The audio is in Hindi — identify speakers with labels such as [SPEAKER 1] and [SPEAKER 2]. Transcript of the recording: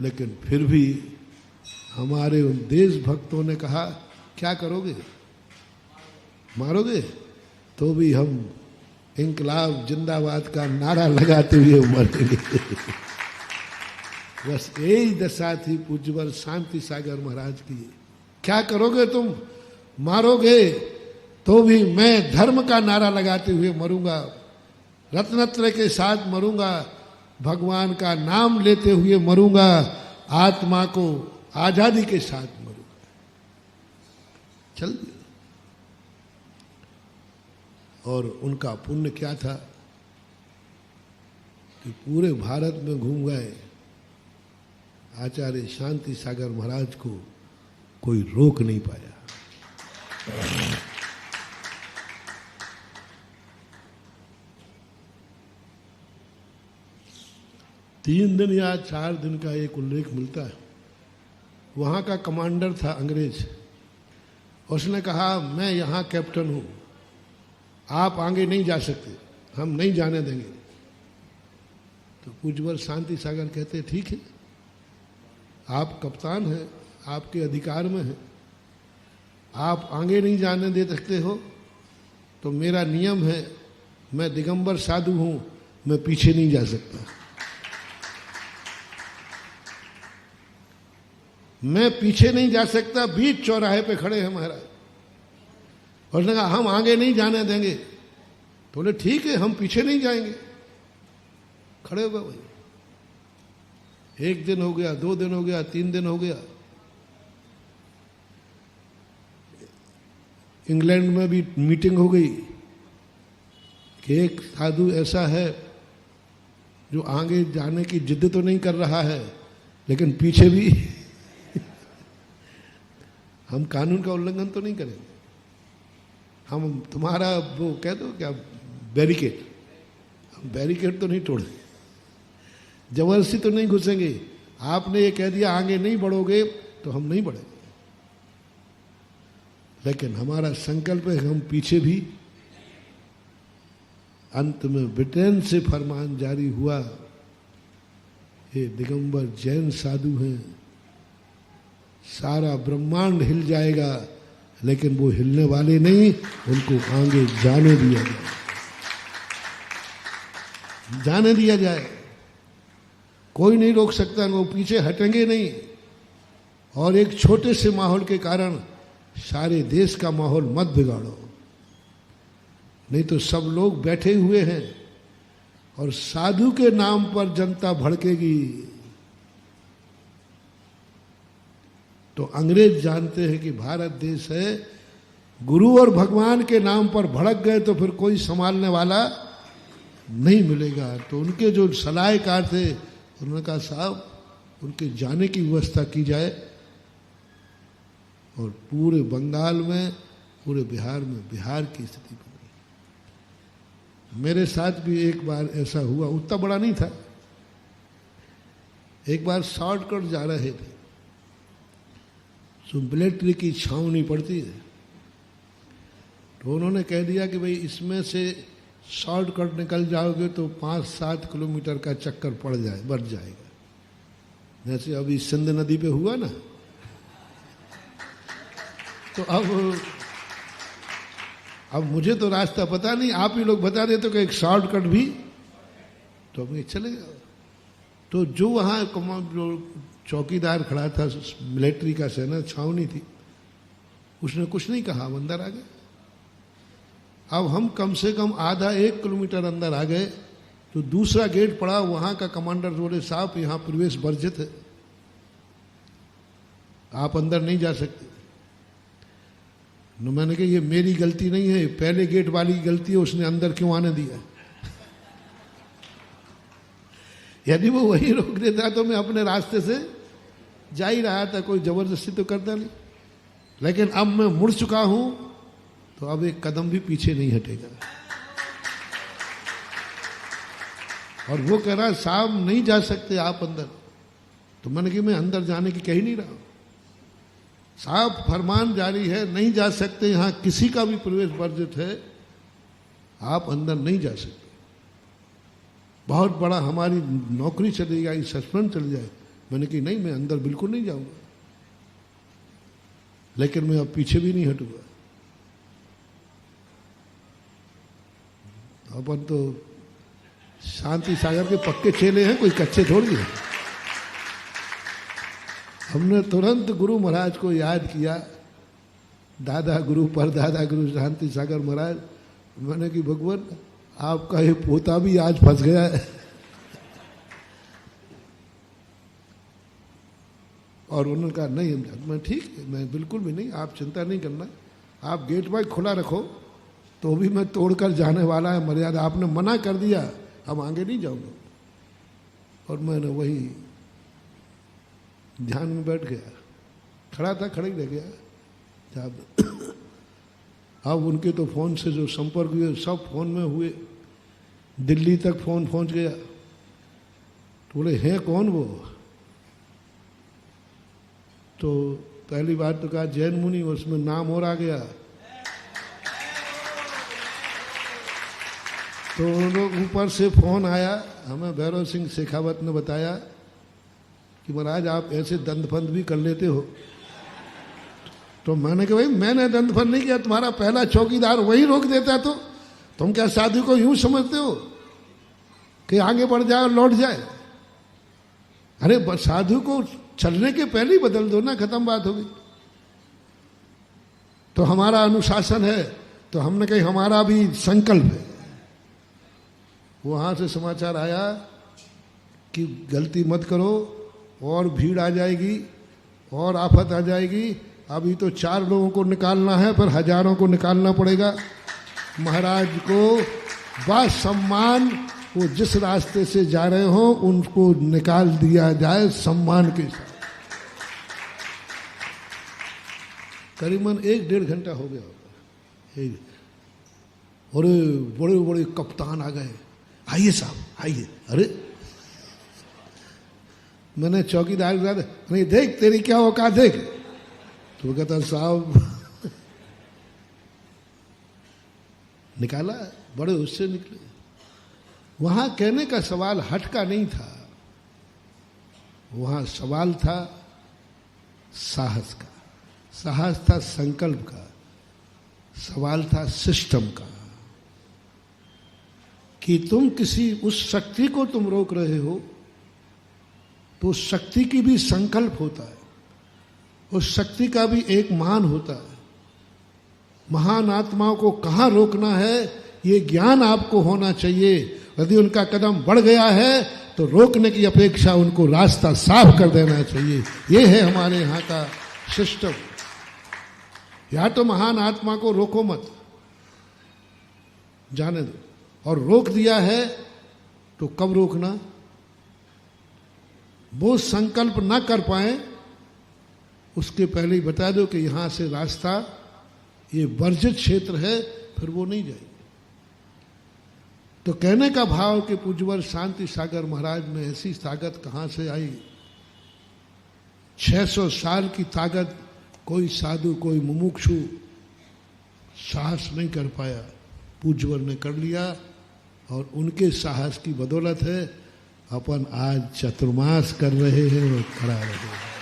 [SPEAKER 1] लेकिन फिर भी हमारे उन देशभक्तों ने कहा क्या करोगे, मारोगे? तो भी हम इंकलाब जिंदाबाद का नारा लगाते हुए मरेंगे। बस यही दशा थी पूज्यवर शांति सागर महाराज की। क्या करोगे तुम, मारोगे तो भी मैं धर्म का नारा लगाते हुए मरूंगा, रत्नत्र के साथ मरूंगा, भगवान का नाम लेते हुए मरूंगा, आत्मा को आजादी के साथ मरूंगा। चल दिया। और उनका पुण्य क्या था कि पूरे भारत में घूम गए, आचार्य शांति सागर महाराज को कोई रोक नहीं पाया। 3 दिन या 4 दिन का एक उल्लेख मिलता है। वहाँ का कमांडर था अंग्रेज, उसने कहा मैं यहाँ कैप्टन हूँ, आप आगे नहीं जा सकते, हम नहीं जाने देंगे। तो पूज्यवर शांति सागर कहते ठीक है, आप कप्तान हैं, आपके अधिकार में है, आप आगे नहीं जाने दे सकते हो तो मेरा नियम है, मैं दिगंबर साधु हूँ, मैं पीछे नहीं जा सकता। मैं पीछे नहीं जा सकता। बीच चौराहे पे खड़े हैं महाराज, और उसने कहा हम आगे नहीं जाने देंगे। तो बोले ठीक है, हम पीछे नहीं जाएंगे। खड़े हो गए भाई। 1 दिन हो गया, 2 दिन हो गया, 3 दिन हो गया। इंग्लैंड में भी मीटिंग हो गई कि एक साधु ऐसा है जो आगे जाने की जिद तो नहीं कर रहा है, लेकिन पीछे भी हम कानून का उल्लंघन तो नहीं करेंगे, हम तुम्हारा वो कह दो क्या बैरिकेड, हम बैरिकेड तो नहीं तोड़ेंगे, जबरदस्ती तो नहीं घुसेंगे। आपने ये कह दिया आगे नहीं बढ़ोगे तो हम नहीं बढ़ेंगे, लेकिन हमारा संकल्प है हम पीछे भी। अंत में ब्रिटेन से फरमान जारी हुआ, ये दिगंबर जैन साधु हैं, सारा ब्रह्मांड हिल जाएगा लेकिन वो हिलने वाले नहीं, उनको आगे जाने दिया जाए, जाने दिया जाए। कोई नहीं रोक सकता, वो पीछे हटेंगे नहीं। और एक छोटे से माहौल के कारण सारे देश का माहौल मत बिगाड़ो, नहीं तो सब लोग बैठे हुए हैं और साधु के नाम पर जनता भड़केगी। तो अंग्रेज जानते हैं कि भारत देश है, गुरु और भगवान के नाम पर भड़क गए तो फिर कोई संभालने वाला नहीं मिलेगा। तो उनके जो सलाहकार थे उन्होंने कहा साहब उनके जाने की व्यवस्था की जाए। और पूरे बंगाल में, पूरे बिहार में बिहार की स्थिति बन गई। मेरे साथ भी एक बार ऐसा हुआ, उतना बड़ा नहीं था। एक बार शॉर्टकट जा रहे थे, तो मिलिट्री की छावनी पड़ती है, तो उन्होंने कह दिया कि भाई इसमें से शॉर्टकट निकल जाओगे तो 5-7 किलोमीटर का चक्कर पड़ जाए, बढ़ जाएगा। जैसे अभी सिंध नदी पे हुआ ना, तो अब मुझे तो रास्ता पता नहीं, आप ही लोग बता रहे तो कि एक शॉर्टकट भी, तो हम चले गए। तो जो वहाँ जो चौकीदार खड़ा था, मिलिट्री का सेना छावनी थी, उसने कुछ नहीं कहा, हम अंदर आ गए। अब हम कम से कम आधा 1 किलोमीटर अंदर आ गए तो दूसरा गेट पड़ा, वहाँ का कमांडर बोले साहब यहाँ प्रवेश वर्जित है, आप अंदर नहीं जा सकते। तो मैंने कहा ये मेरी गलती नहीं है, पहले गेट वाली की गलती है, उसने अंदर क्यों आने दिया। यदि वो वही रोक देता तो मैं अपने रास्ते से जा ही रहा था, कोई जबरदस्ती तो करता नहीं। लेकिन अब मैं मुड़ चुका हूं तो अब एक कदम भी पीछे नहीं हटेगा। और वो कह रहा साहब नहीं जा सकते आप अंदर, तो मैंने कहा मैं अंदर जाने की कह ही नहीं रहा हूं, साहब फरमान जारी है नहीं जा सकते, यहां किसी का भी प्रवेश वर्जित है, आप अंदर नहीं जा सकते। बहुत बड़ा हमारी नौकरी चली जाएगी, सस्पेंड चली जाए। मैंने कही नहीं, मैं अंदर बिल्कुल नहीं जाऊंगा, लेकिन मैं अब पीछे भी नहीं हटूंगा। अपन तो शांति सागर के पक्के चेले हैं, कोई कच्चे थोड़ी है। हमने तुरंत गुरु महाराज को याद किया, दादा गुरु परदादा गुरु शांति सागर महाराज। मैंने कि भगवान आपका ये पोता भी आज फंस गया है। और उन्होंने कहा नहीं, मैं ठीक है, मैं बिल्कुल भी नहीं, आप चिंता नहीं करना, आप गेट भाई खुला रखो, तो भी मैं तोड़कर जाने वाला है मर्यादा। आपने मना कर दिया, अब आगे नहीं जाऊंगा। और मैंने वही ध्यान में बैठ गया, खड़ा था, खड़े ही रह गया। अब उनके तो फोन से जो संपर्क हुए सब फोन में हुए, दिल्ली तक फोन पहुंच गया। तो बोले हैं कौन वो? तो पहली बात तो कहा जैन मुनि, उसमें नाम और आ गया। तो उन लोग ऊपर से फोन आया, हमें भैरव सिंह शेखावत ने बताया कि महाराज आप ऐसे दंडफंद भी कर लेते हो। तो मैंने कहा भाई मैंने दंडफंद नहीं किया, तुम्हारा पहला चौकीदार वही रोक देता। तो तुम क्या साधु को यूं समझते हो कि आगे बढ़ जाए और लौट जाए? अरे साधु को चलने के पहले ही बदल दो ना, खत्म बात हो गई। तो हमारा अनुशासन है, तो हमने कही हमारा भी संकल्प है। वहां से समाचार आया कि गलती मत करो, और भीड़ आ जाएगी और आफत आ जाएगी। अभी तो 4 लोगों को निकालना है, पर हजारों को निकालना पड़ेगा। महाराज को बस सम्मान, वो जिस रास्ते से जा रहे हो उनको निकाल दिया जाए सम्मान के साथ। करीबन 1-1.5 घंटा हो गया होगा। अरे बड़े बड़े कप्तान आ गए, आइए साहब आइए। अरे मैंने चौकीदार के साथ, नहीं देख तेरी क्या औकात देख। तो कहता साहब निकाला, बड़े उससे निकले। वहां कहने का सवाल हट का नहीं था, वहां सवाल था साहस का, साहस था संकल्प का, सवाल था सिस्टम का। कि तुम किसी उस शक्ति को तुम रोक रहे हो, तो उस शक्ति की भी संकल्प होता है, उस शक्ति का भी एक मान होता है। महान आत्माओं को कहाँ रोकना है ये ज्ञान आपको होना चाहिए। यदि उनका कदम बढ़ गया है तो रोकने की अपेक्षा उनको रास्ता साफ कर देना चाहिए। ये है हमारे यहाँ का सिस्टम। या तो महान आत्मा को रोको मत, जाने दो, और रोक दिया है तो कब रोकना? वो संकल्प ना कर पाए उसके पहले ही बता दो कि यहां से रास्ता ये वर्जित क्षेत्र है, फिर वो नहीं जाएगी। तो कहने का भाव कि पूज्यवर शांति सागर महाराज में ऐसी ताकत कहां से आई? 600 साल की ताकत कोई साधु, कोई मुमुक्षु साहस नहीं कर पाया, पूज्यवर ने कर लिया। और उनके साहस की बदौलत है अपन आज चतुर्मास कर रहे हैं और खड़ा रहे हैं।